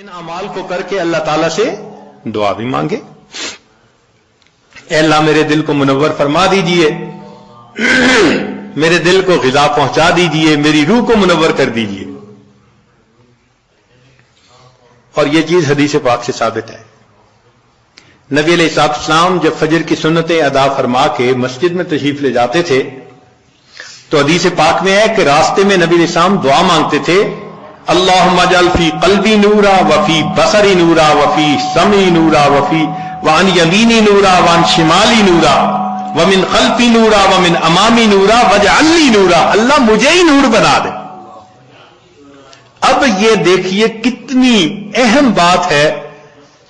ان اعمال کو کر کے اللہ تعالیٰ سے دعا بھی مانگے، اے اللہ میرے دل کو منور فرما دیجئے، میرے دل کو غذا پہنچا دیجئے، میری روح کو منور کر دیجئے۔ اور یہ چیز حدیث پاک سے ثابت ہے۔ نبی علیہ السلام جب فجر کی سنتیں ادا فرما کے مسجد میں تشریف لے جاتے تھے تو حدیث پاک میں ہے کہ راستے میں نبی علیہ السلام دعا مانگتے تھے، اللہم اجعل فی قلبی نورا وفی بصری نورا وفی سمعی نورا وفی وعن یمینی نورا وعن شمالی نورا ومن خلفی نورا ومن امامی نورا واجعلنی نورا، اللہ مجھے ہی نور بنا دے۔ اب یہ دیکھیے کتنی اہم بات ہے،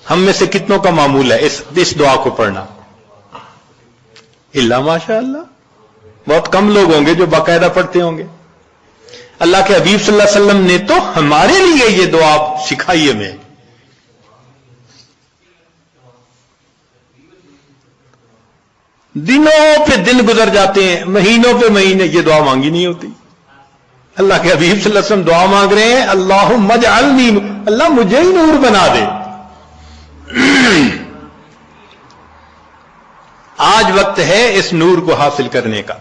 ہم میں سے کتنوں کا معمول ہے اس دعا کو پڑھنا؟ اللہ ماشاء اللہ بہت کم لوگ ہوں گے جو باقاعدہ پڑھتے ہوں گے۔ اللہ کے حبیب صلی اللہ علیہ وسلم نے تو ہمارے لیے یہ دعا سکھائی ہمیں۔ دنوں پہ دن گزر جاتے ہیں، مہینوں پہ مہینے، یہ دعا مانگی نہیں ہوتی۔ اللہ کے حبیب صلی اللہ علیہ وسلم دعا مانگ رہے ہیں، اللہم اجعلنی، اللہ مجھے ہی نور بنا دے۔ آج وقت ہے اس نور کو حاصل کرنے کا۔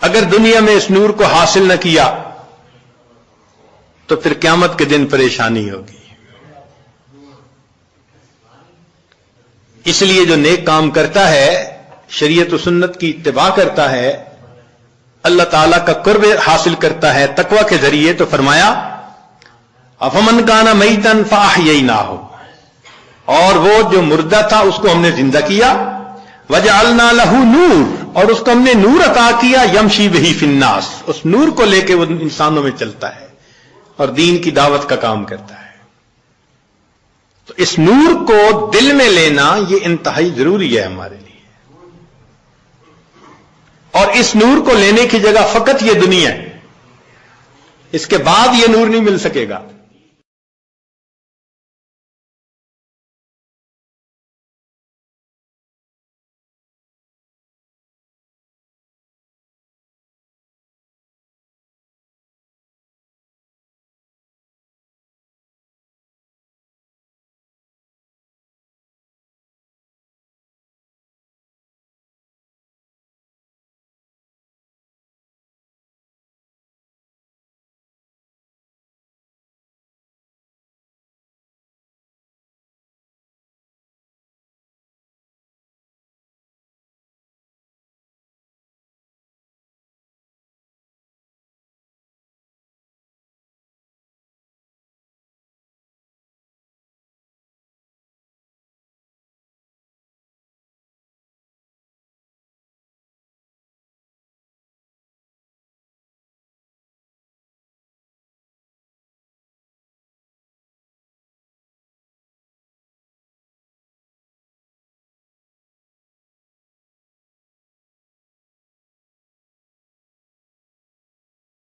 اگر دنیا میں اس نور کو حاصل نہ کیا تو پھر قیامت کے دن پریشانی ہوگی۔ اس لیے جو نیک کام کرتا ہے، شریعت و سنت کی اتباع کرتا ہے، اللہ تعالیٰ کا قرب حاصل کرتا ہے تقوی کے ذریعے، تو فرمایا افمن کان میتن فاحییناہ، اور وہ جو مردہ تھا اس کو ہم نے زندہ کیا، وجعلنا لہ نور، اور اس کو ہم نے نور عطا کیا، یمشی بہ فی الناس، اس نور کو لے کے وہ انسانوں میں چلتا ہے اور دین کی دعوت کا کام کرتا ہے۔ تو اس نور کو دل میں لینا یہ انتہائی ضروری ہے ہمارے لیے، اور اس نور کو لینے کی جگہ فقط یہ دنیا ہے، اس کے بعد یہ نور نہیں مل سکے گا۔